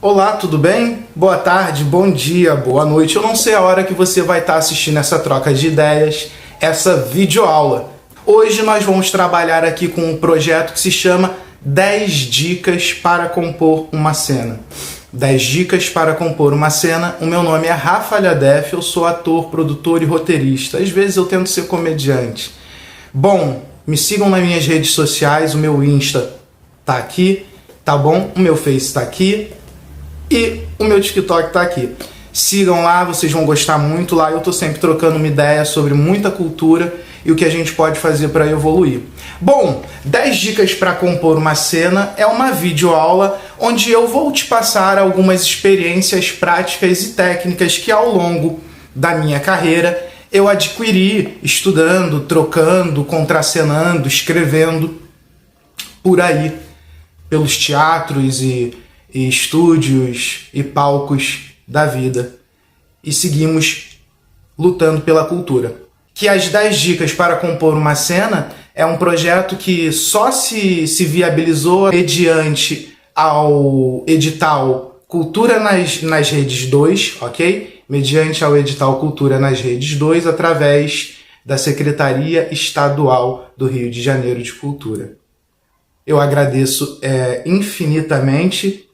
Olá, tudo bem? Boa tarde, bom dia, boa noite. Eu não sei a hora que você vai estar assistindo essa troca de ideias, essa videoaula. Hoje nós vamos trabalhar aqui com um projeto que se chama 10 dicas para compor uma cena. 10 dicas para compor uma cena. O meu nome é Rafa Alhadef, eu sou ator, produtor e roteirista. Às vezes eu tento ser comediante. Bom, me sigam nas minhas redes sociais, o meu Insta tá aqui, tá bom? O meu Face tá aqui. E o meu TikTok tá aqui. Sigam lá, vocês vão gostar muito. Lá eu tô sempre trocando uma ideia sobre muita cultura e o que a gente pode fazer para evoluir. Bom, 10 dicas para compor uma cena é uma videoaula onde eu vou te passar algumas experiências práticas e técnicas que ao longo da minha carreira eu adquiri estudando, trocando, contracenando, escrevendo por aí, pelos teatros e estúdios e palcos da vida, e seguimos lutando pela cultura. Que as 10 dicas para compor uma cena é um projeto que só se viabilizou mediante ao edital Cultura nas Redes 2, ok? Mediante ao edital Cultura nas Redes 2, através da Secretaria Estadual do Rio de Janeiro de Cultura. Eu agradeço infinitamente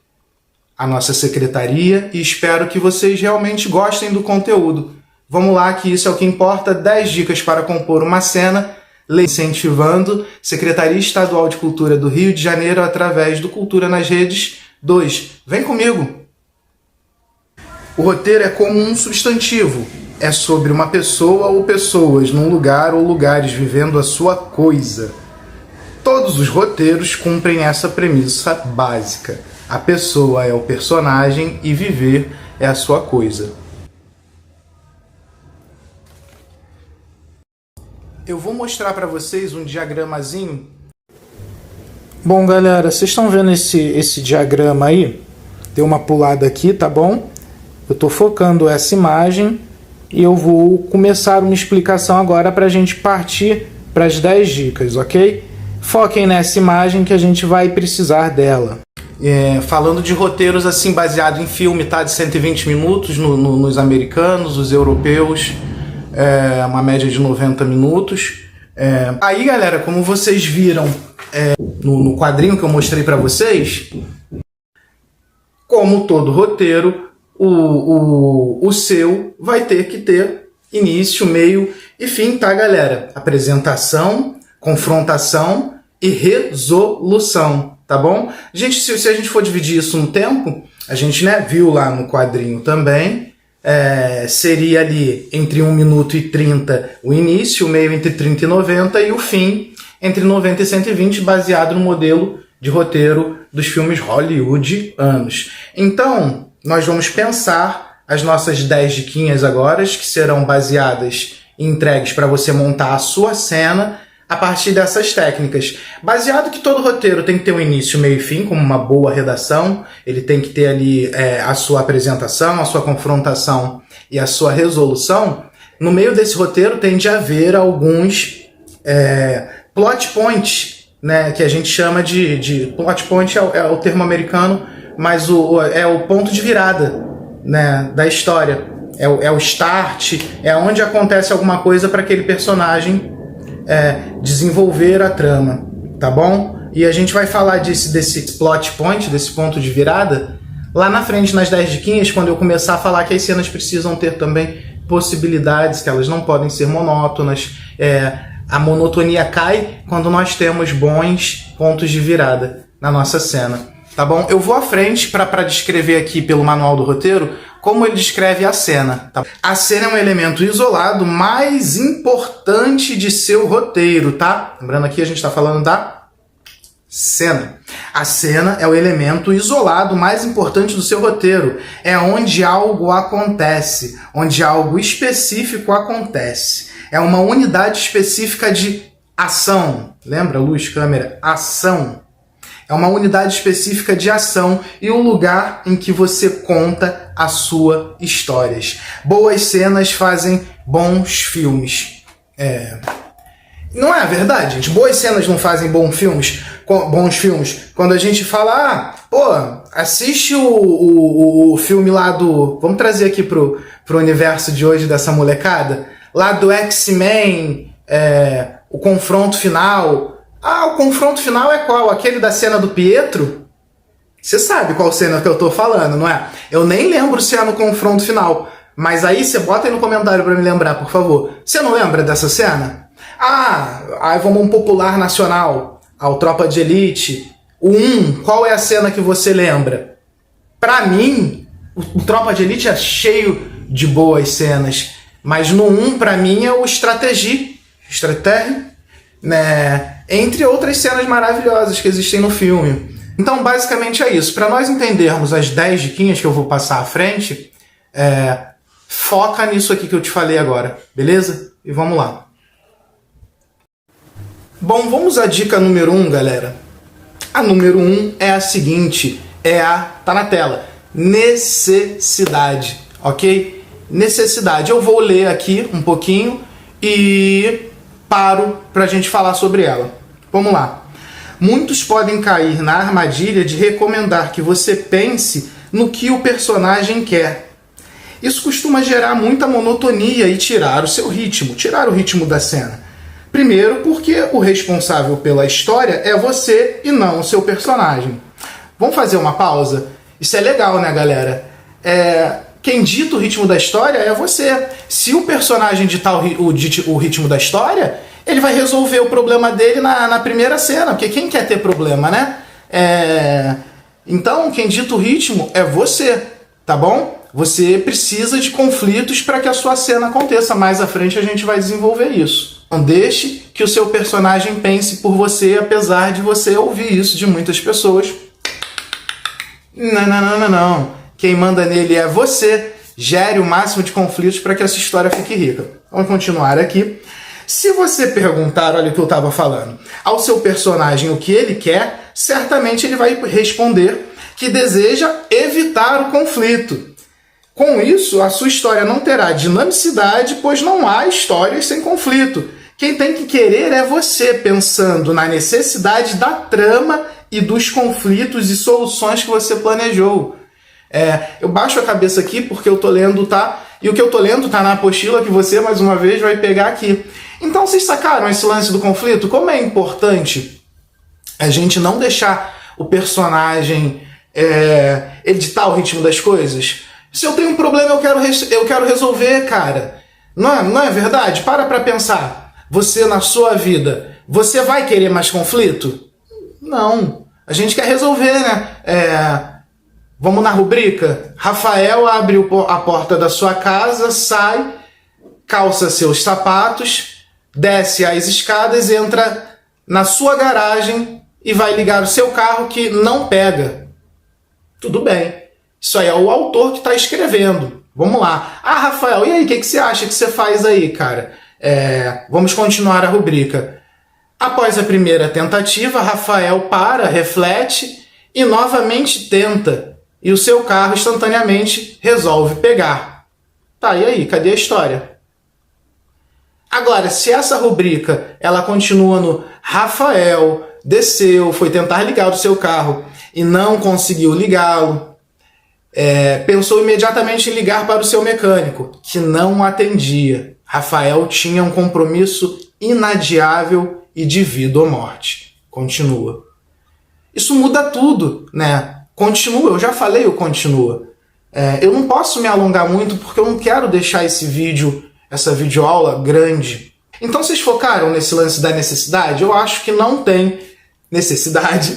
a nossa secretaria e espero que vocês realmente gostem do conteúdo. Vamos lá, que isso é o que importa. 10 dicas para compor uma cena, incentivando Secretaria Estadual de Cultura do Rio de Janeiro através do Cultura nas Redes 2. Vem comigo! O roteiro é como um substantivo. É sobre uma pessoa ou pessoas num lugar ou lugares vivendo a sua coisa. Todos os roteiros cumprem essa premissa básica. A pessoa é o personagem e viver é a sua coisa. Eu vou mostrar para vocês um diagramazinho. Bom, galera, vocês estão vendo esse diagrama aí? Deu uma pulada aqui, tá bom? Eu estou focando essa imagem e eu vou começar uma explicação agora para a gente partir para as 10 dicas, ok? Foquem nessa imagem que a gente vai precisar dela. Falando de roteiros assim baseado em filme, tá? De 120 minutos nos americanos, os europeus, uma média de 90 minutos. Aí, galera, como vocês viram no quadrinho que eu mostrei para vocês, como todo roteiro, o seu vai ter que ter início, meio e fim, tá, galera? Apresentação, confrontação e resolução. Tá bom? Gente, se a gente for dividir isso no tempo, a gente, viu lá no quadrinho também, seria ali entre 1 minuto e 30 o início, o meio entre 30 e 90 e o fim entre 90 e 120, baseado no modelo de roteiro dos filmes hollywoodianos. Então, nós vamos pensar as nossas 10 diquinhas agora, que serão baseadas e entregues para você montar a sua cena a partir dessas técnicas. Baseado que todo roteiro tem que ter um início, meio e fim, como uma boa redação, ele tem que ter ali a sua apresentação, a sua confrontação e a sua resolução. No meio desse roteiro tem de haver alguns plot points, que a gente chama de plot point, é o termo americano, mas é o ponto de virada, da história. É o start, é onde acontece alguma coisa para aquele personagem desenvolver a trama, tá bom? E a gente vai falar desse plot point, desse ponto de virada, lá na frente, nas 10 diquinhas, quando eu começar a falar que as cenas precisam ter também possibilidades, que elas não podem ser monótonas. A monotonia cai quando nós temos bons pontos de virada na nossa cena, tá bom? Eu vou à frente para descrever aqui pelo manual do roteiro como ele descreve a cena. Tá? A cena é um elemento isolado mais importante de seu roteiro, tá? Lembrando aqui, a gente está falando da cena. A cena é o elemento isolado mais importante do seu roteiro. É onde algo acontece, onde algo específico acontece. É uma unidade específica de ação. Lembra? Luz, câmera, ação. É uma unidade específica de ação e o lugar em que você conta a sua histórias. Boas cenas fazem bons filmes. Não é verdade, gente? Boas cenas não fazem bons filmes. bons filmes, quando a gente fala, pô, assiste o filme lá do... Vamos trazer aqui pro universo de hoje dessa molecada, lá do X-Men, o confronto final. Ah, o confronto final é qual? Aquele da cena do Pietro? Você sabe qual cena que eu tô falando, não é? Eu nem lembro se é no confronto final, mas aí você bota aí no comentário pra me lembrar, por favor. Você não lembra dessa cena? Aí vamos um popular nacional, ao Tropa de Elite. O 1, qual é a cena que você lembra? Pra mim, o Tropa de Elite é cheio de boas cenas, mas no 1, pra mim, é o Stratégie, né? Entre outras cenas maravilhosas que existem no filme. Então, basicamente é isso. Para nós entendermos as 10 diquinhas que eu vou passar à frente, foca nisso aqui que eu te falei agora, beleza? E vamos lá. Bom, vamos à dica número 1, galera. A número 1 é a seguinte, tá na tela, necessidade, ok? Necessidade. Eu vou ler aqui um pouquinho e paro pra gente falar sobre ela. Vamos lá. Muitos podem cair na armadilha de recomendar que você pense no que o personagem quer. Isso costuma gerar muita monotonia e tirar o seu ritmo, tirar o ritmo da cena. Primeiro, porque o responsável pela história é você e não o seu personagem. Vamos fazer uma pausa? Isso é legal, né, galera? Quem dita o ritmo da história é você. Se o personagem ditar o ritmo da história, ele vai resolver o problema dele na primeira cena, porque quem quer ter problema, né? Então, quem dita o ritmo é você, tá bom? Você precisa de conflitos para que a sua cena aconteça. Mais à frente a gente vai desenvolver isso. Não deixe que o seu personagem pense por você, apesar de você ouvir isso de muitas pessoas. Não. Quem manda nele é você. Gere o máximo de conflitos para que essa história fique rica. Vamos continuar aqui. Se você perguntar, olha o que eu estava falando, ao seu personagem o que ele quer, certamente ele vai responder que deseja evitar o conflito. Com isso, a sua história não terá dinamicidade, pois não há histórias sem conflito. Quem tem que querer é você, pensando na necessidade da trama e dos conflitos e soluções que você planejou. Eu baixo a cabeça aqui porque eu tô lendo, tá? E o que eu tô lendo tá na apostila que você, mais uma vez, vai pegar aqui. Então, vocês sacaram esse lance do conflito? Como é importante a gente não deixar o personagem editar o ritmo das coisas? Se eu tenho um problema, eu quero resolver, cara. Não é verdade? Para pra pensar. Você, na sua vida, você vai querer mais conflito? Não. A gente quer resolver, né? Vamos na rubrica? Rafael abre a porta da sua casa, sai, calça seus sapatos, desce as escadas, entra na sua garagem e vai ligar o seu carro que não pega. Tudo bem. Isso aí é o autor que está escrevendo. Vamos lá. Rafael, e aí, o que você acha que você faz aí, cara? Vamos continuar a rubrica. Após a primeira tentativa, Rafael para, reflete e novamente tenta. E o seu carro instantaneamente resolve pegar. Tá, e aí? Cadê a história? Agora, se essa rubrica ela continua no Rafael desceu, foi tentar ligar o seu carro e não conseguiu ligá-lo, pensou imediatamente em ligar para o seu mecânico, que não atendia. Rafael tinha um compromisso inadiável e de vida ou morte. Continua. Isso muda tudo, né? Continua, eu já falei o continua. Eu não posso me alongar muito porque eu não quero deixar essa videoaula grande. Então vocês focaram nesse lance da necessidade? Eu acho que não tem necessidade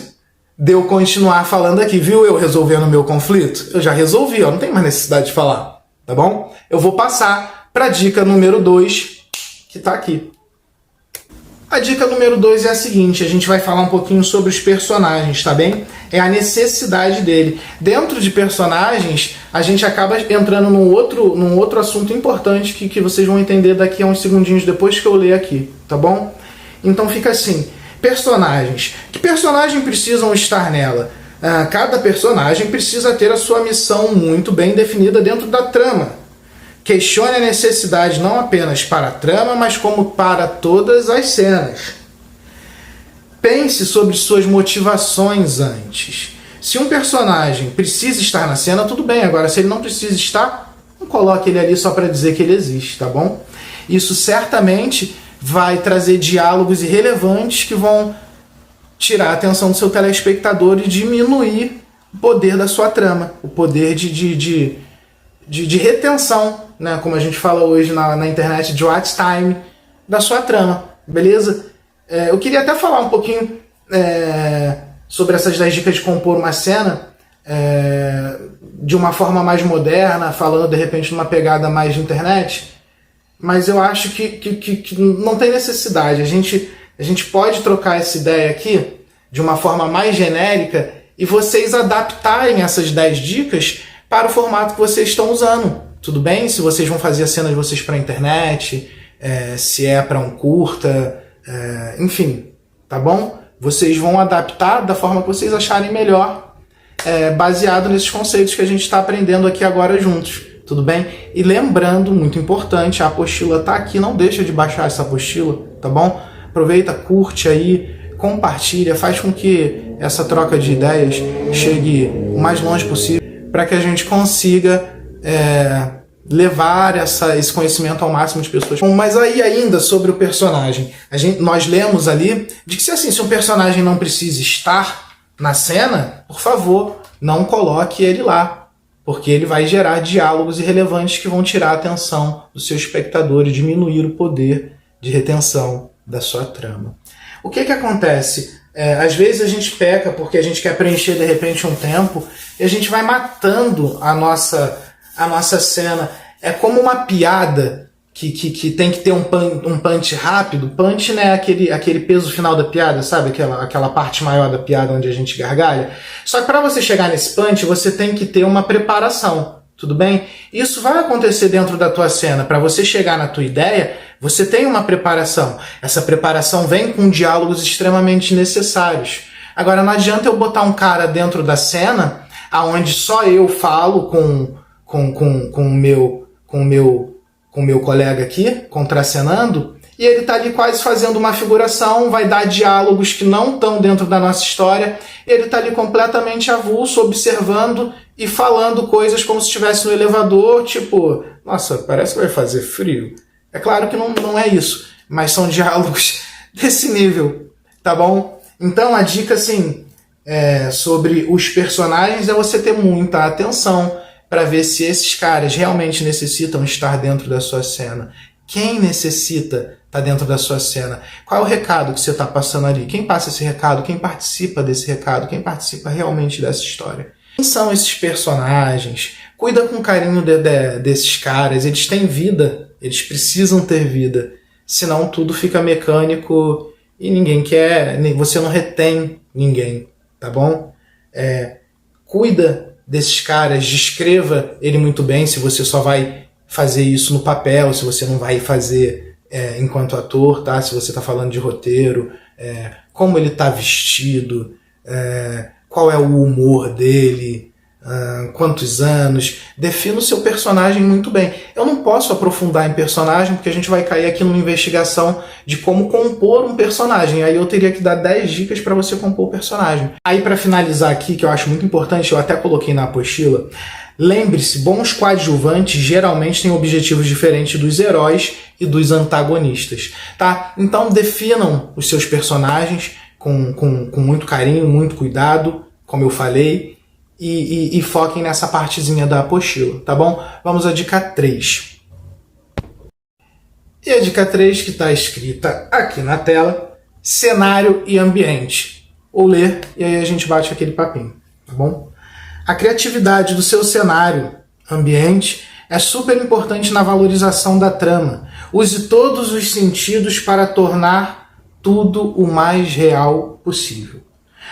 de eu continuar falando aqui. Viu eu resolvendo o meu conflito? Eu já resolvi, não tem mais necessidade de falar, tá bom? Eu vou passar para a dica número 2, que está aqui. A dica número 2 é a seguinte, a gente vai falar um pouquinho sobre os personagens, tá bem? É a necessidade dele. Dentro de personagens, a gente acaba entrando num outro assunto importante que vocês vão entender daqui a uns segundinhos depois que eu ler aqui, tá bom? Então fica assim, personagens. Que personagem precisam estar nela? Cada personagem precisa ter a sua missão muito bem definida dentro da trama. Questione a necessidade não apenas para a trama, mas como para todas as cenas. pense sobre suas motivações antes. Se um personagem precisa estar na cena, tudo bem. Agora, se ele não precisa estar, não coloque ele ali só para dizer que ele existe, tá bom? Isso certamente vai trazer diálogos irrelevantes que vão tirar a atenção do seu telespectador e diminuir o poder da sua trama, o poder de retenção, né? Como a gente fala hoje na internet, de watch time da sua trama, beleza? Eu queria até falar um pouquinho sobre essas 10 dicas de compor uma cena de uma forma mais moderna, falando de repente numa pegada mais de internet, mas eu acho que não tem necessidade. A gente pode trocar essa ideia aqui de uma forma mais genérica e vocês adaptarem essas 10 dicas para o formato que vocês estão usando. Tudo bem? Se vocês vão fazer a cena de vocês para a internet, se é para um curta, enfim, tá bom? Vocês vão adaptar da forma que vocês acharem melhor, baseado nesses conceitos que a gente está aprendendo aqui agora juntos. Tudo bem? E lembrando, muito importante, a apostila tá aqui, não deixa de baixar essa apostila, tá bom? Aproveita, curte aí, compartilha, faz com que essa troca de ideias chegue o mais longe possível para que a gente consiga levar esse conhecimento ao máximo de pessoas. Bom, mas aí ainda sobre o personagem, nós lemos ali de que se um personagem não precisa estar na cena, por favor, não coloque ele lá, porque ele vai gerar diálogos irrelevantes que vão tirar a atenção do seu espectador e diminuir o poder de retenção da sua trama. O que acontece? Às vezes a gente peca porque a gente quer preencher de repente um tempo e a gente vai matando a nossa cena. É como uma piada que tem que ter um punch rápido. Punch, né, aquele peso final da piada, sabe? Aquela parte maior da piada onde a gente gargalha. Só que para você chegar nesse punch, você tem que ter uma preparação, tudo bem? Isso vai acontecer dentro da tua cena. Para você chegar na tua ideia, você tem uma preparação. Essa preparação vem com diálogos extremamente necessários. Agora, não adianta eu botar um cara dentro da cena aonde só eu falo com o meu colega aqui, contracenando, e ele tá ali quase fazendo uma figuração, vai dar diálogos que não estão dentro da nossa história, e ele tá ali completamente avulso, observando e falando coisas como se estivesse no elevador, tipo, nossa, parece que vai fazer frio. É claro que não é isso, mas são diálogos desse nível, tá bom? Então a dica, assim, sobre os personagens é você ter muita atenção para ver se esses caras realmente necessitam estar dentro da sua cena. Quem necessita estar dentro da sua cena? Qual é o recado que você está passando ali? Quem passa esse recado? Quem participa desse recado? Quem participa realmente dessa história? Quem são esses personagens? Cuida com carinho desses caras. Eles têm vida. Eles precisam ter vida. Senão tudo fica mecânico e ninguém quer... Você não retém ninguém, tá bom? Cuida desses caras, descreva ele muito bem, se você só vai fazer isso no papel, se você não vai fazer enquanto ator, tá? Se você está falando de roteiro, como ele está vestido, qual é o humor dele, quantos anos, defina o seu personagem muito bem. Eu não posso aprofundar em personagem porque a gente vai cair aqui numa investigação de como compor um personagem, aí eu teria que dar 10 dicas para você compor o personagem. Aí para finalizar aqui, que eu acho muito importante, eu até coloquei na apostila, lembre-se, bons coadjuvantes geralmente têm objetivos diferentes dos heróis e dos antagonistas, tá? Então definam os seus personagens com muito carinho, muito cuidado, como eu falei, e foquem nessa partezinha da apostila, tá bom? Vamos à dica 3. E a dica 3 que está escrita aqui na tela, cenário e ambiente. Vou ler e aí a gente bate aquele papinho, tá bom? A criatividade do seu cenário, ambiente, é super importante na valorização da trama. Use todos os sentidos para tornar tudo o mais real possível.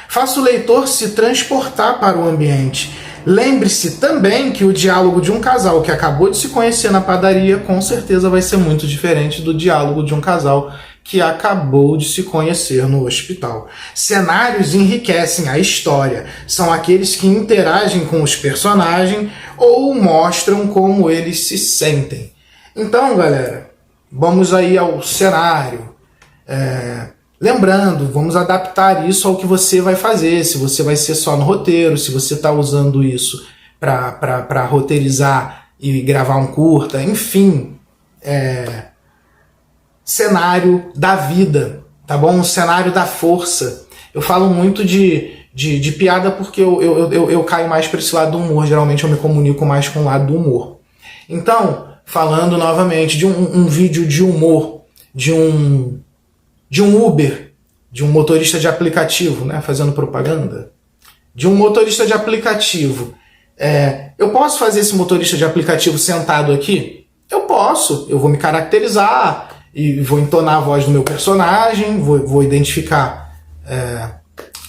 Faça o leitor se transportar para o ambiente. Lembre-se também que o diálogo de um casal que acabou de se conhecer na padaria com certeza vai ser muito diferente do diálogo de um casal que acabou de se conhecer no hospital. Cenários enriquecem a história. São aqueles que interagem com os personagens ou mostram como eles se sentem. Então, galera, vamos aí ao cenário. Lembrando, vamos adaptar isso ao que você vai fazer, se você vai ser só no roteiro, se você está usando isso para roteirizar e gravar um curta, enfim, cenário da vida, tá bom? Um cenário da força. Eu falo muito de piada porque eu caio mais para esse lado do humor, geralmente eu me comunico mais com o lado do humor. Então, falando novamente de um vídeo de humor, de um Uber, de um motorista de aplicativo, né, fazendo propaganda, de um motorista de aplicativo. Eu posso fazer esse motorista de aplicativo sentado aqui? Eu posso, eu vou me caracterizar e vou entonar a voz do meu personagem, vou identificar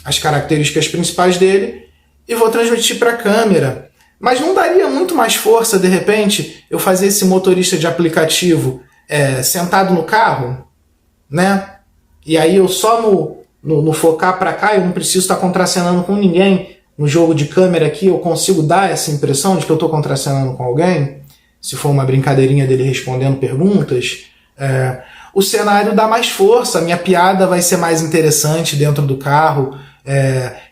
as características principais dele e vou transmitir para a câmera. Mas não daria muito mais força, de repente, eu fazer esse motorista de aplicativo sentado no carro, né? E aí eu só no focar para cá, eu não preciso estar contracenando com ninguém. No jogo de câmera aqui eu consigo dar essa impressão de que eu estou contracenando com alguém, se for uma brincadeirinha dele respondendo perguntas. O cenário dá mais força, a minha piada vai ser mais interessante dentro do carro,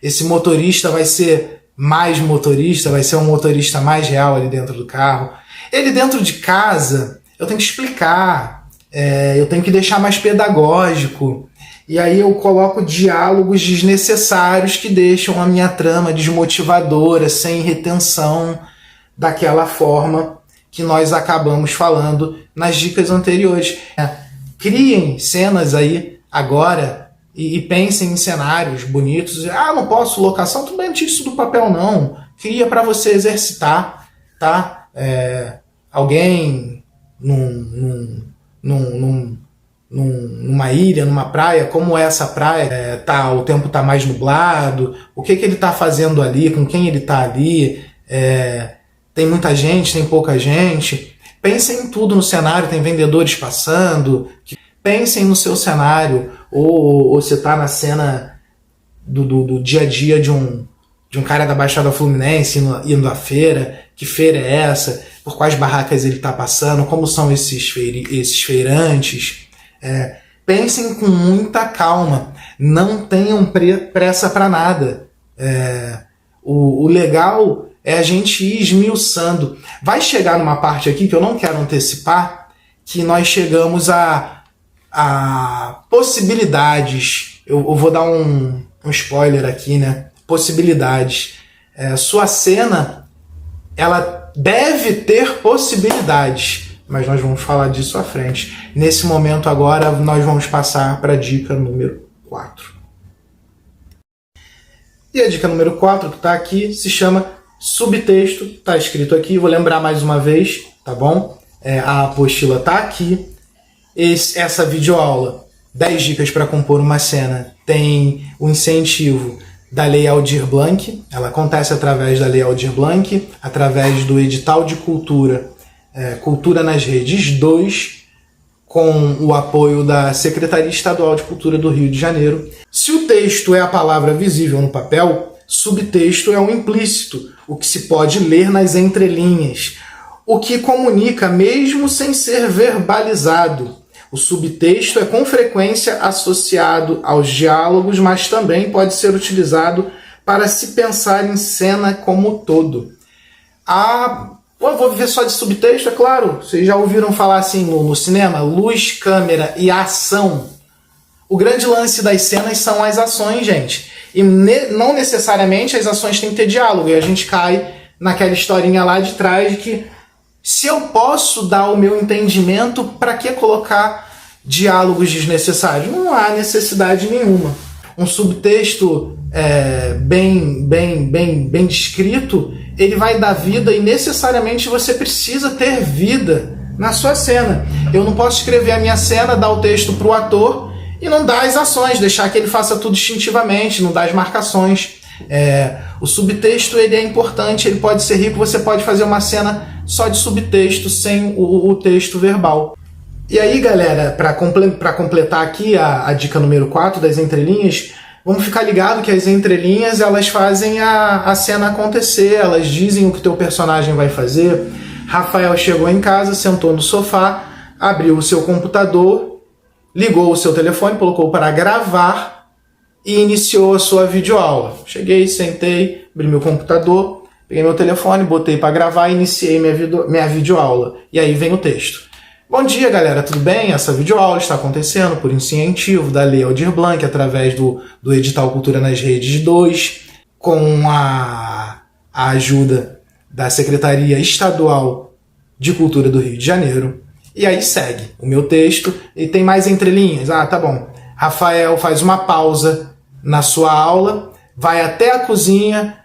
esse motorista vai ser mais motorista, vai ser um motorista mais real ali dentro do carro. Ele dentro de casa, eu tenho que explicar, eu tenho que deixar mais pedagógico. E aí eu coloco diálogos desnecessários que deixam a minha trama desmotivadora, sem retenção, daquela forma que nós acabamos falando nas dicas anteriores. Criem cenas aí agora e pensem em cenários bonitos. Não posso locação, tudo bem, não tira isso do papel não. Cria para você exercitar, tá? Alguém numa ilha, numa praia, como essa praia, o tempo tá mais nublado, o que ele tá fazendo ali, com quem ele tá ali, tem muita gente, tem pouca gente. Pensem em tudo no cenário, tem vendedores passando. Pensem no seu cenário, ou você tá na cena do dia a dia de um cara da Baixada Fluminense indo à feira. Que feira é essa? Por quais barracas ele tá passando? Como são esses feirantes? Pensem com muita calma. Não tenham pressa para nada. O legal é a gente ir esmiuçando. Vai chegar numa parte aqui que eu não quero antecipar, que nós chegamos a possibilidades. Eu vou dar um spoiler aqui, né? Possibilidades. Sua cena, ela deve ter possibilidades, mas nós vamos falar disso à frente. Nesse momento agora, nós vamos passar para a dica número 4. E a dica número 4, que está aqui, se chama subtexto. Está escrito aqui, vou lembrar mais uma vez, tá bom? A apostila está aqui. Essa videoaula, 10 dicas para compor uma cena, tem o incentivo da Lei Aldir Blanc. Ela acontece através da Lei Aldir Blanc, através do edital de cultura, Cultura nas Redes 2, com o apoio da Secretaria Estadual de Cultura do Rio de Janeiro. Se o texto é a palavra visível no papel, subtexto é o implícito, o que se pode ler nas entrelinhas, o que comunica mesmo sem ser verbalizado. O subtexto é com frequência associado aos diálogos, mas também pode ser utilizado para se pensar em cena como todo. Eu vou viver só de subtexto, é claro. Vocês já ouviram falar assim no cinema? Luz, câmera e ação. O grande lance das cenas são as ações, gente. E não necessariamente as ações têm que ter diálogo. E a gente cai naquela historinha lá de trás de que se eu posso dar o meu entendimento, para que colocar diálogos desnecessários? Não há necessidade nenhuma. Um subtexto bem descrito, ele vai dar vida e necessariamente você precisa ter vida na sua cena. Eu não posso escrever a minha cena, dar o texto para o ator e não dar as ações, deixar que ele faça tudo instintivamente, não dar as marcações. O subtexto ele é importante, ele pode ser rico, você pode fazer uma cena só de subtexto, sem o texto verbal. E aí, galera, para completar aqui a dica número 4 das entrelinhas, vamos ficar ligado que as entrelinhas elas fazem a cena acontecer, elas dizem o que teu personagem vai fazer. Rafael chegou em casa, sentou no sofá, abriu o seu computador ligou o seu telefone, colocou para gravar e iniciou a sua videoaula. Cheguei, sentei, abri meu computador, peguei meu telefone, botei para gravar e iniciei minha videoaula. E aí vem o texto. Bom dia, galera, tudo bem? Essa videoaula está acontecendo por incentivo da Lei Aldir Blanc, através do edital Cultura nas Redes 2, com a ajuda da Secretaria Estadual de Cultura do Rio de Janeiro. E aí segue o meu texto e tem mais entrelinhas. Ah, tá bom. Rafael faz uma pausa na sua aula, vai até a cozinha,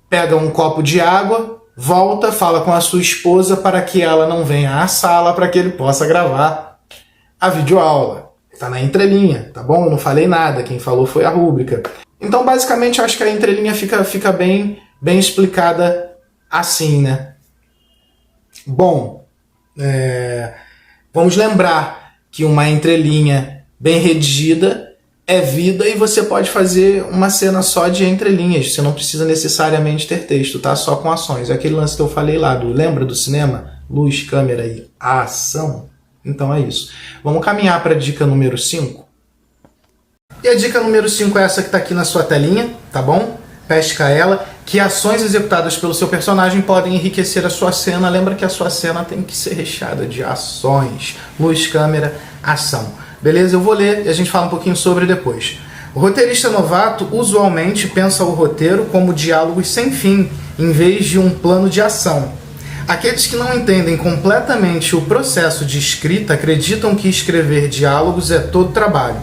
pega um copo de água, volta, fala com a sua esposa para que ela não venha à sala para que ele possa gravar a videoaula. Tá na entrelinha, tá bom? Eu não falei nada, quem falou foi a rúbrica. Então, basicamente, eu acho que a entrelinha fica bem explicada assim, né? Bom, vamos lembrar que uma entrelinha bem redigida é vida e você pode fazer uma cena só de entrelinhas. Você não precisa necessariamente ter texto, tá? Só com ações. É aquele lance que eu falei lá, lembra do cinema? Luz, câmera e ação. Então é isso. Vamos caminhar para a dica número 5. E a dica número 5 é essa que está aqui na sua telinha, tá bom? Pesca ela. Que ações executadas pelo seu personagem podem enriquecer a sua cena. Lembra que a sua cena tem que ser recheada de ações. Luz, câmera, ação. Beleza? Eu vou ler e a gente fala um pouquinho sobre depois. O roteirista novato usualmente pensa o roteiro como diálogos sem fim, em vez de um plano de ação. Aqueles que não entendem completamente o processo de escrita acreditam que escrever diálogos é todo trabalho,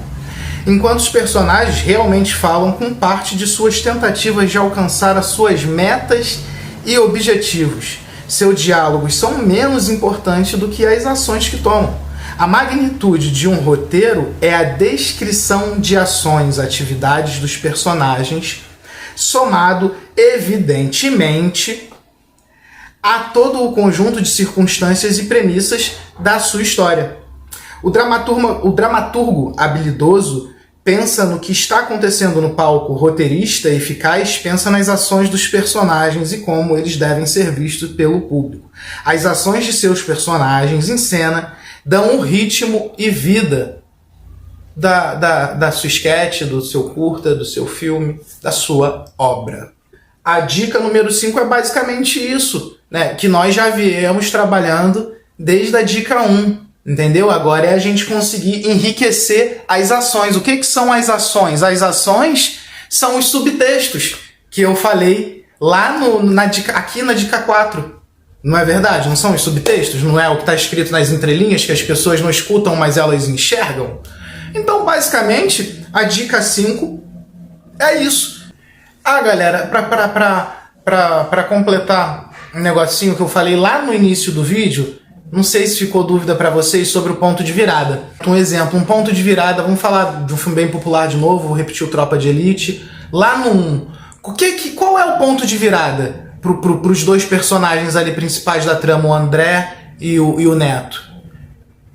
enquanto os personagens realmente falam com parte de suas tentativas de alcançar as suas metas e objetivos. Seus diálogos são menos importantes do que as ações que tomam. A magnitude de um roteiro é a descrição de ações, atividades dos personagens, somado, evidentemente, a todo o conjunto de circunstâncias e premissas da sua história. O dramaturgo habilidoso pensa no que está acontecendo no palco, o roteirista eficaz pensa nas ações dos personagens e como eles devem ser vistos pelo público. As ações de seus personagens em cena dão um ritmo e vida da sua sketch, do seu curta, do seu filme, da sua obra. A dica número 5 é basicamente isso, né? Que nós já viemos trabalhando desde a dica 1, entendeu? Agora é a gente conseguir enriquecer as ações. O que são as ações? As ações são os subtextos que eu falei lá aqui na dica 4. Não é verdade? Não são os subtextos? Não é o que está escrito nas entrelinhas que as pessoas não escutam, mas elas enxergam? Então, basicamente, a dica 5 é isso. Ah, galera, para completar um negocinho que eu falei lá no início do vídeo, não sei se ficou dúvida para vocês sobre o ponto de virada. Um exemplo, um ponto de virada, vamos falar de um filme bem popular de novo, vou repetir o Tropa de Elite. Lá no... Qual é o ponto de virada para os dois personagens ali principais da trama, o André e o Neto?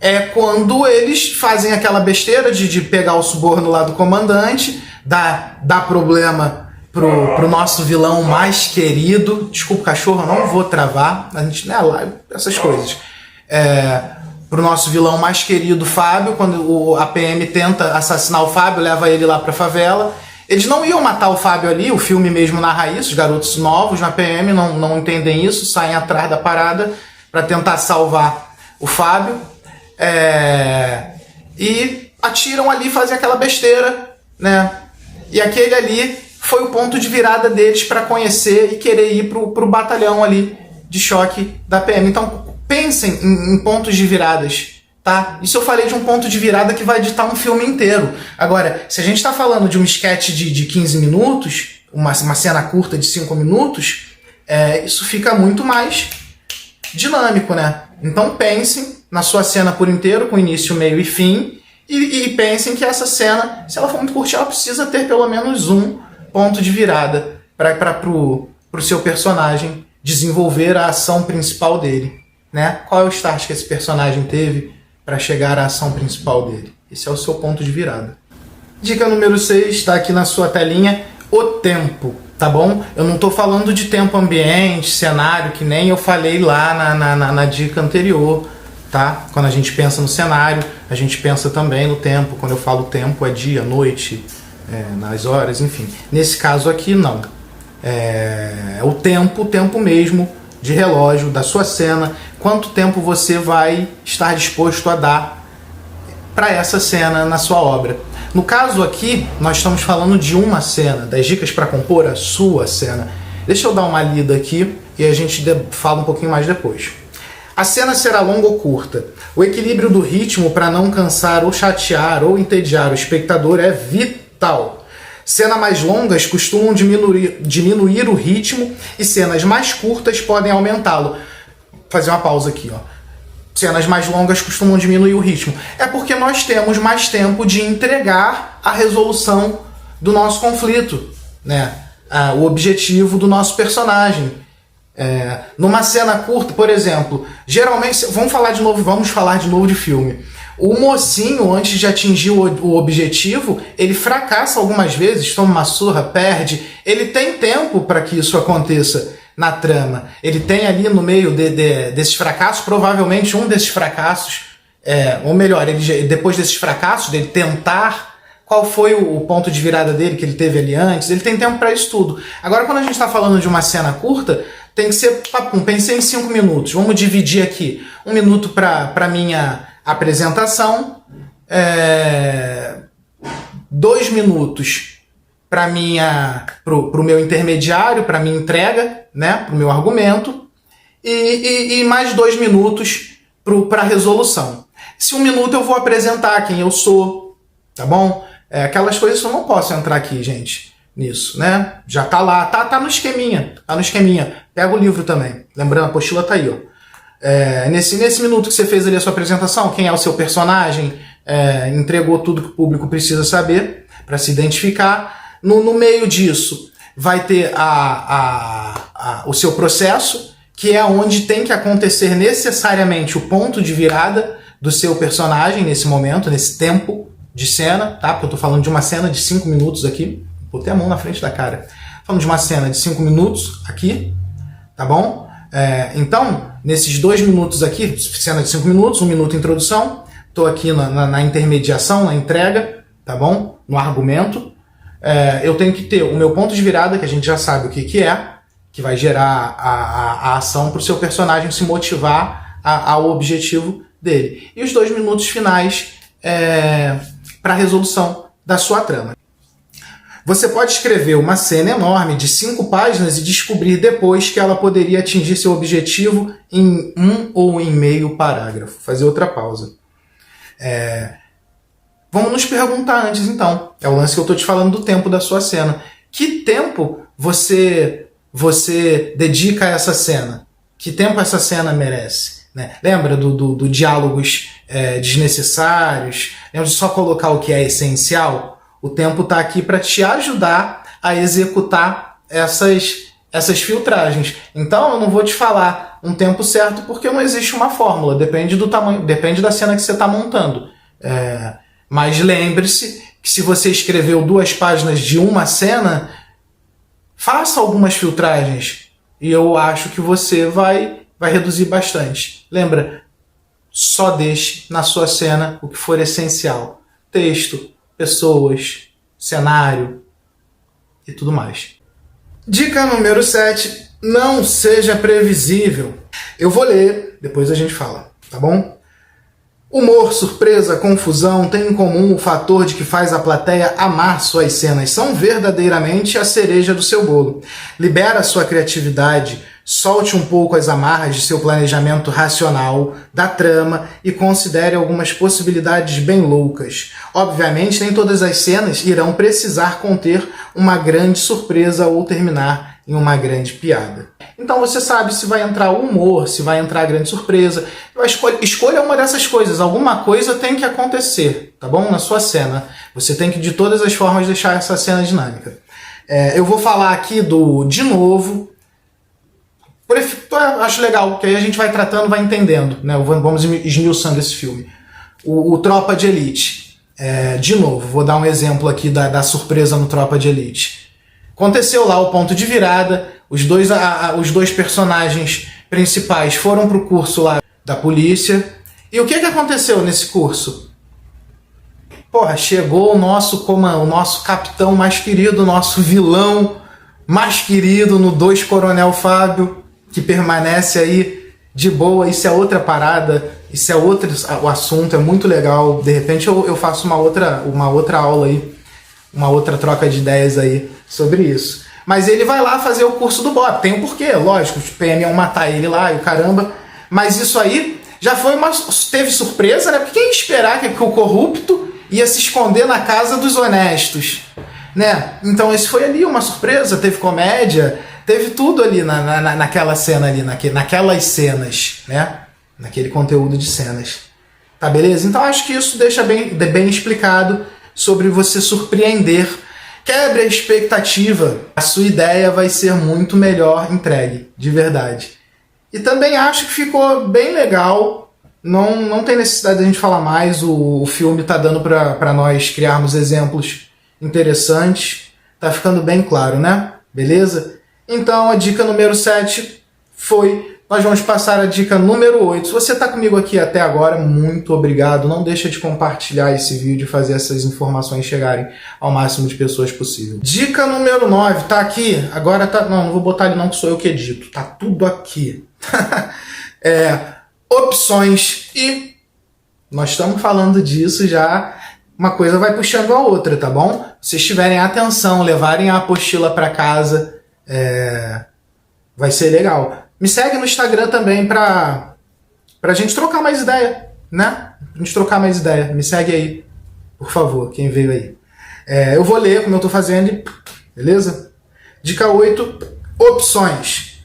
É quando eles fazem aquela besteira de pegar o suborno lá do comandante, dar problema pro nosso vilão mais querido. Desculpa, cachorro, eu não vou travar. A gente, né, lá, essas coisas. Pro nosso vilão mais querido, Fábio, quando a PM tenta assassinar o Fábio, leva ele lá pra favela. Eles não iam matar o Fábio ali, o filme mesmo narra isso, os garotos novos na PM não entendem isso, saem atrás da parada para tentar salvar o Fábio. E atiram ali, fazem aquela besteira, né? E aquele ali foi o ponto de virada deles para conhecer e querer ir pro batalhão ali de choque da PM. Então pensem em pontos de viradas, tá? Isso eu falei de um ponto de virada que vai ditar um filme inteiro. Agora, se a gente está falando de um sketch de 15 minutos, uma cena curta de 5 minutos, isso fica muito mais dinâmico, né? Então pensem na sua cena por inteiro, com início, meio e fim, e pensem que essa cena, se ela for muito curta, ela precisa ter pelo menos um ponto de virada para pro seu personagem desenvolver a ação principal dele, né? Qual é o start que esse personagem teve para chegar à ação principal dele? Esse é o seu ponto de virada. Dica número 6 está aqui na sua telinha, o tempo, tá bom? Eu não estou falando de tempo ambiente, cenário, que nem eu falei lá na dica anterior, tá? Quando a gente pensa no cenário, a gente pensa também no tempo. Quando eu falo tempo, é dia, noite, nas horas, enfim. Nesse caso aqui, não. É o tempo mesmo de relógio da sua cena. Quanto tempo você vai estar disposto a dar para essa cena na sua obra. No caso aqui, nós estamos falando de uma cena, das dicas para compor a sua cena. Deixa eu dar uma lida aqui e a gente fala um pouquinho mais depois. A cena será longa ou curta. O equilíbrio do ritmo para não cansar ou chatear ou entediar o espectador é vital. Cenas mais longas costumam diminuir o ritmo e cenas mais curtas podem aumentá-lo. Vou fazer uma pausa aqui, ó. Cenas mais longas costumam diminuir o ritmo. É porque nós temos mais tempo de entregar a resolução do nosso conflito, né? O objetivo do nosso personagem. Numa cena curta, por exemplo, geralmente, vamos falar de novo de filme. O mocinho, antes de atingir o objetivo, ele fracassa algumas vezes, toma uma surra, perde. Ele tem tempo para que isso aconteça na trama. Ele tem ali no meio desses fracassos, provavelmente um desses fracassos, ou melhor, depois desses fracassos, dele tentar, qual foi o ponto de virada dele que ele teve ali antes, ele tem tempo para isso tudo. Agora, quando a gente está falando de uma cena curta, tem que ser, papum, pensei em 5 minutos, vamos dividir aqui, 1 minuto para minha apresentação, 2 minutos para o meu intermediário, para minha entrega, né, para o meu argumento, e mais 2 minutos para a resolução. Se 1 minuto eu vou apresentar quem eu sou, tá bom? Aquelas coisas eu não posso entrar aqui, gente, nisso, né? Já tá lá, tá no esqueminha, Pega o livro também, lembrando, a apostila tá aí, ó. Nesse minuto que você fez ali a sua apresentação, quem é o seu personagem, entregou tudo que o público precisa saber para se identificar. No meio disso vai ter o seu processo, que é onde tem que acontecer necessariamente o ponto de virada do seu personagem nesse momento, nesse tempo de cena, tá? Porque eu tô falando de uma cena de 5 minutos aqui, botei a mão na frente da cara. Falando de uma cena de 5 minutos aqui, tá bom? Então, nesses 2 minutos aqui, cena de 5 minutos, 1 minuto de introdução, tô aqui na intermediação, na entrega, tá bom? No argumento. Eu tenho que ter o meu ponto de virada, que a gente já sabe o que é, que vai gerar a ação para o seu personagem se motivar ao objetivo dele. E os 2 minutos finais para a resolução da sua trama. Você pode escrever uma cena enorme de 5 páginas e descobrir depois que ela poderia atingir seu objetivo em 1 ou em meio parágrafo. Fazer outra pausa. Vamos nos perguntar antes, então. É o lance que eu estou te falando do tempo da sua cena. Que tempo você dedica a essa cena? Que tempo essa cena merece? Né? Lembra do diálogos desnecessários? Lembra de só colocar o que é essencial? O tempo está aqui para te ajudar a executar essas filtragens. Então, eu não vou te falar um tempo certo porque não existe uma fórmula. Depende do tamanho, depende da cena que você está montando. Mas lembre-se que se você escreveu 2 páginas de uma cena, faça algumas filtragens e eu acho que você vai reduzir bastante. Lembra, só deixe na sua cena o que for essencial. Texto, pessoas, cenário e tudo mais. Dica número 7, não seja previsível. Eu vou ler, depois a gente fala, tá bom? Humor, surpresa, confusão têm em comum o fator de que faz a plateia amar suas cenas. São verdadeiramente a cereja do seu bolo. Libera sua criatividade, solte um pouco as amarras de seu planejamento racional, da trama e considere algumas possibilidades bem loucas. Obviamente, nem todas as cenas irão precisar conter uma grande surpresa ou terminar em uma grande piada. Então você sabe se vai entrar o humor, se vai entrar a grande surpresa. Escolha uma dessas coisas. Alguma coisa tem que acontecer, tá bom? Na sua cena. Você tem que, de todas as formas, deixar essa cena dinâmica. Eu vou falar aqui de novo. Acho legal, que aí a gente vai tratando, vai entendendo, né? Vamos esmiuçando esse filme. O Tropa de Elite. De novo, vou dar um exemplo aqui da surpresa no Tropa de Elite. Aconteceu lá o ponto de virada, os dois personagens principais foram pro curso lá da polícia E o que aconteceu nesse curso? Porra, chegou o nosso capitão mais querido, o nosso vilão mais querido no 2 Coronel Fábio, que permanece aí de boa. Isso é outra parada, isso é outro o assunto, é muito legal. De repente eu faço uma outra aula aí, uma outra troca de ideias aí sobre isso. Mas ele vai lá fazer o curso do Bob. Tem um porquê, lógico, os PM iam matar ele lá e o caramba. Mas isso aí já foi teve surpresa, né? Porque quem ia esperar que o corrupto ia se esconder na casa dos honestos, né? Então isso foi ali uma surpresa, teve comédia, teve tudo ali naquela cena ali, naquelas cenas, né? Naquele conteúdo de cenas. Tá, beleza? Então acho que isso deixa bem explicado sobre você surpreender. Quebre a expectativa, a sua ideia vai ser muito melhor entregue, de verdade. E também acho que ficou bem legal, não tem necessidade de a gente falar mais, o filme tá dando para nós criarmos exemplos interessantes, tá ficando bem claro, né? Beleza? Então a dica número 7 foi... Nós vamos passar a dica número 8. Se você está comigo aqui até agora, muito obrigado. Não deixa de compartilhar esse vídeo e fazer essas informações chegarem ao máximo de pessoas possível. Dica número 9, tá aqui. Agora tá... Não vou botar ali não, que sou eu que edito. Tá tudo aqui. Opções. E nós estamos falando disso já. Uma coisa vai puxando a outra, tá bom? Se tiverem atenção, levarem a apostila para casa, vai ser legal. Me segue no Instagram também pra gente trocar mais ideia, né? Pra gente trocar mais ideia. Me segue aí, por favor, quem veio aí. Eu vou ler como eu tô fazendo, beleza? Dica 8, opções.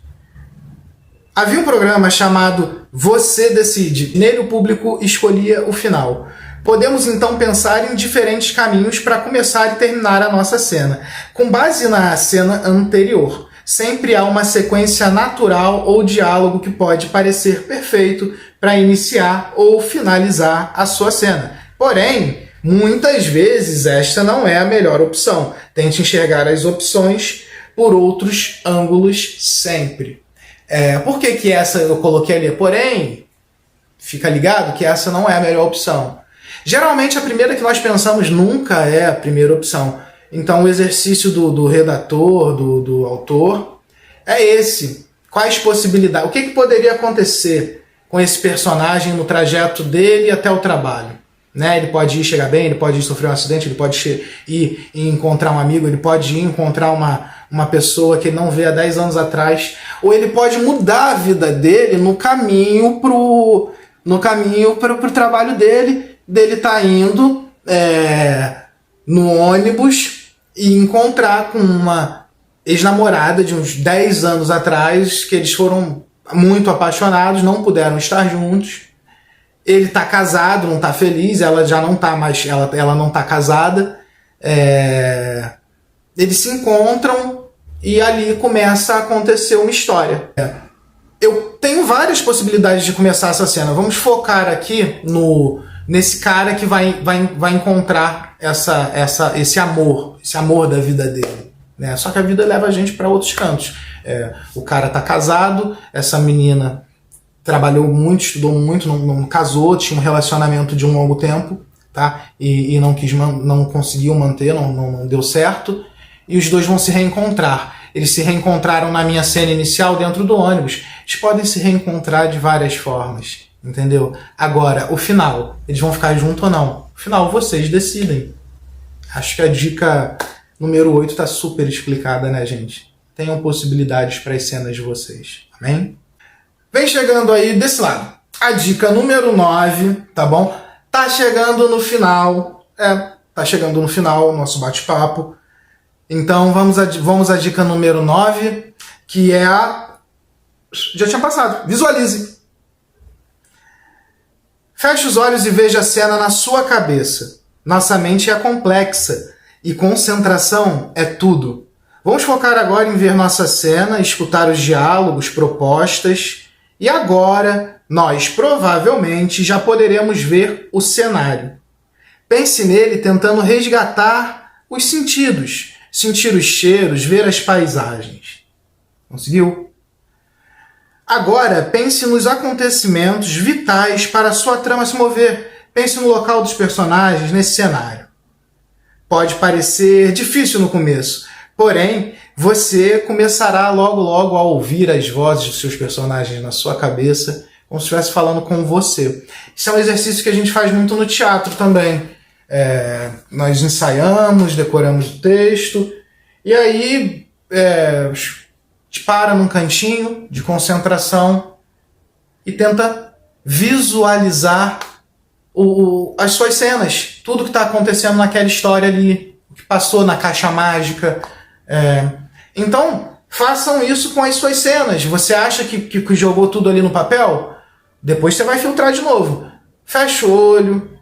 Havia um programa chamado Você Decide. Nele o público escolhia o final. Podemos então pensar em diferentes caminhos para começar e terminar a nossa cena. Com base na cena anterior. Sempre há uma sequência natural ou diálogo que pode parecer perfeito para iniciar ou finalizar a sua cena. Porém, muitas vezes esta não é a melhor opção. Tente enxergar as opções por outros ângulos sempre. Por que essa eu coloquei ali? Porém, fica ligado que essa não é a melhor opção. Geralmente a primeira que nós pensamos nunca é a primeira opção. Então o exercício do redator, do autor, é esse. Quais possibilidades? O que poderia acontecer com esse personagem no trajeto dele até o trabalho? Né? Ele pode ir chegar bem, ele pode ir sofrer um acidente, ele pode ir encontrar um amigo, ele pode ir encontrar uma pessoa que ele não vê há 10 anos atrás, ou ele pode mudar a vida dele no caminho pro trabalho dele tá indo no ônibus e encontrar com uma ex-namorada de uns 10 anos atrás, que eles foram muito apaixonados, não puderam estar juntos. Ele tá casado, não tá feliz, ela já não tá mais, ela não tá casada. Eles se encontram e ali começa a acontecer uma história. Eu tenho várias possibilidades de começar essa cena. Vamos focar aqui nesse cara que vai encontrar esse amor da vida dele, né? Só que a vida leva a gente para outros cantos. O cara tá casado, essa menina trabalhou muito, estudou muito, não casou, tinha um relacionamento de um longo tempo, tá? E não conseguiu manter, não deu certo, e os dois vão se reencontrar. Eles se reencontraram na minha cena inicial dentro do ônibus. Eles podem se reencontrar de várias formas, entendeu? Agora, o final, eles vão ficar juntos ou não? O final, vocês decidem. Acho que a dica número 8 tá super explicada, né, gente? Tenham possibilidades para as cenas de vocês, amém? Vem chegando aí desse lado. A dica número 9, tá bom? Tá chegando no final. Tá chegando no final o nosso bate-papo. Então vamos à dica número 9, que é a... Já tinha passado. Visualize. Feche os olhos e veja a cena na sua cabeça. Nossa mente é complexa e concentração é tudo. Vamos focar agora em ver nossa cena, escutar os diálogos, propostas, e agora nós provavelmente já poderemos ver o cenário. Pense nele tentando resgatar os sentidos, sentir os cheiros, ver as paisagens. Conseguiu? Agora, pense nos acontecimentos vitais para a sua trama se mover. Pense no local dos personagens nesse cenário. Pode parecer difícil no começo, porém, você começará logo a ouvir as vozes dos seus personagens na sua cabeça, como se estivesse falando com você. Isso é um exercício que a gente faz muito no teatro também. Nós ensaiamos, decoramos o texto, e aí a gente para num cantinho de concentração e tenta visualizar as suas cenas, tudo que está acontecendo naquela história ali, o que passou na caixa mágica. Então, façam isso com as suas cenas. Você acha que jogou tudo ali no papel? Depois você vai filtrar de novo. Fecha o olho,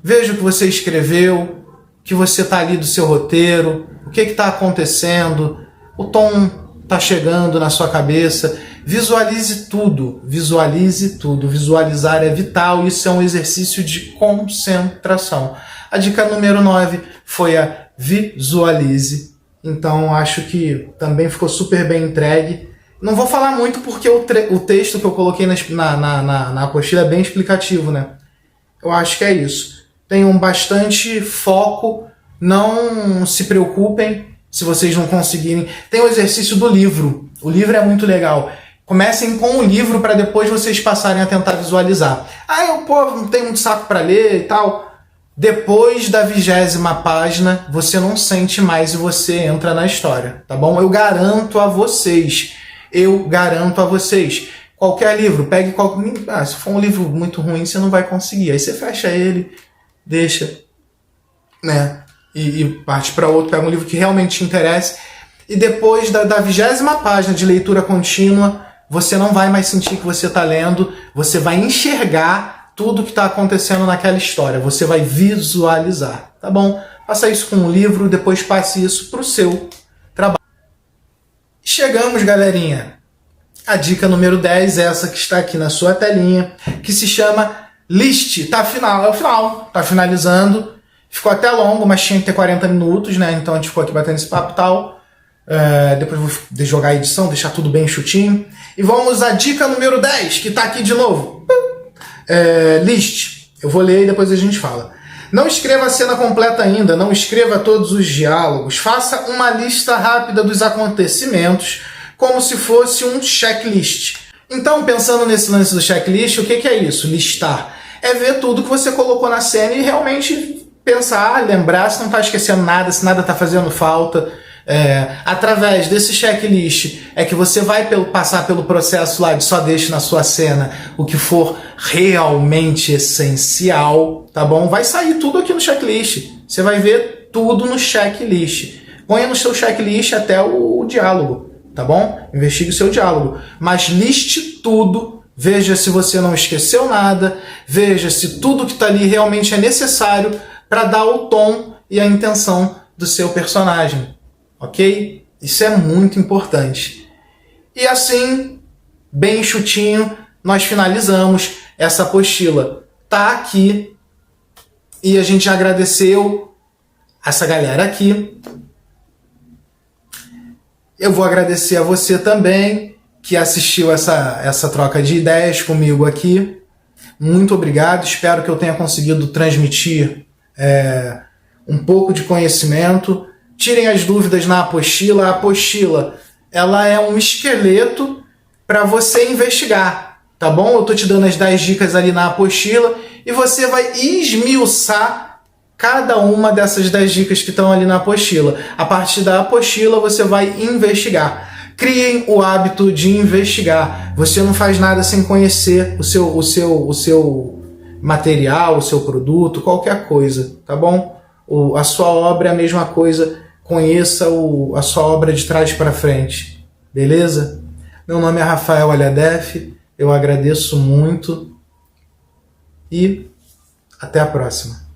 veja o que você escreveu, o que você está ali do seu roteiro, o que está acontecendo, o tom está chegando na sua cabeça. Visualize tudo, visualize tudo. Visualizar é vital, isso é um exercício de concentração. A dica número 9 foi a visualize. Então acho que também ficou super bem entregue. Não vou falar muito porque o texto que eu coloquei na apostila é bem explicativo, né? Eu acho que é isso. Tenham bastante foco, não se preocupem se vocês não conseguirem. Tem o exercício do livro. O livro é muito legal. Comecem com o livro para depois vocês passarem a tentar visualizar. Eu não tenho muito saco para ler e tal. Depois da 20ª página, você não sente mais e você entra na história, tá bom? Eu garanto a vocês. Qualquer livro, pegue qualquer... se for um livro muito ruim, você não vai conseguir. Aí você fecha ele, deixa, né? E parte para outro, pega um livro que realmente te interesse. E depois da 20ª página de leitura contínua, você não vai mais sentir que você está lendo, você vai enxergar tudo que está acontecendo naquela história, você vai visualizar, tá bom? Faça isso com um livro, depois passe isso para o seu trabalho. Chegamos, galerinha, a dica número 10, essa que está aqui na sua telinha, que se chama List. É o final, tá finalizando, ficou até longo, mas tinha que ter 40 minutos, né? Então a gente ficou aqui batendo esse papo e tal. Depois eu vou jogar a edição, deixar tudo bem chutinho. E vamos à dica número 10, que está aqui de novo. List. Eu vou ler e depois a gente fala. Não escreva a cena completa ainda, não escreva todos os diálogos. Faça uma lista rápida dos acontecimentos, como se fosse um checklist. Então, pensando nesse lance do checklist, o que é isso? Listar. É ver tudo que você colocou na cena e realmente pensar, lembrar se não está esquecendo nada, se nada está fazendo falta. Através desse checklist é que você vai passar pelo processo lá de só deixe na sua cena o que for realmente essencial, tá bom? Vai sair tudo aqui no checklist. Você vai ver tudo no checklist. Ponha no seu checklist até o diálogo, tá bom? Investigue o seu diálogo. Mas liste tudo, veja se você não esqueceu nada, veja se tudo que está ali realmente é necessário para dar o tom e a intenção do seu personagem. Ok? Isso é muito importante. E assim, bem chutinho, nós finalizamos essa apostila. Tá aqui. E a gente já agradeceu essa galera aqui. Eu vou agradecer a você também, que assistiu essa troca de ideias comigo aqui. Muito obrigado. Espero que eu tenha conseguido transmitir um pouco de conhecimento. Tirem as dúvidas na apostila. A apostila, ela é um esqueleto para você investigar, tá bom? Eu tô te dando as 10 dicas ali na apostila e você vai esmiuçar cada uma dessas 10 dicas que estão ali na apostila. A partir da apostila, você vai investigar. Criem o hábito de investigar. Você não faz nada sem conhecer o seu material, o seu produto, qualquer coisa, tá bom? A sua obra é a mesma coisa. Conheça a sua obra de trás para frente, beleza? Meu nome é Rafael Alhadef, eu agradeço muito e até a próxima.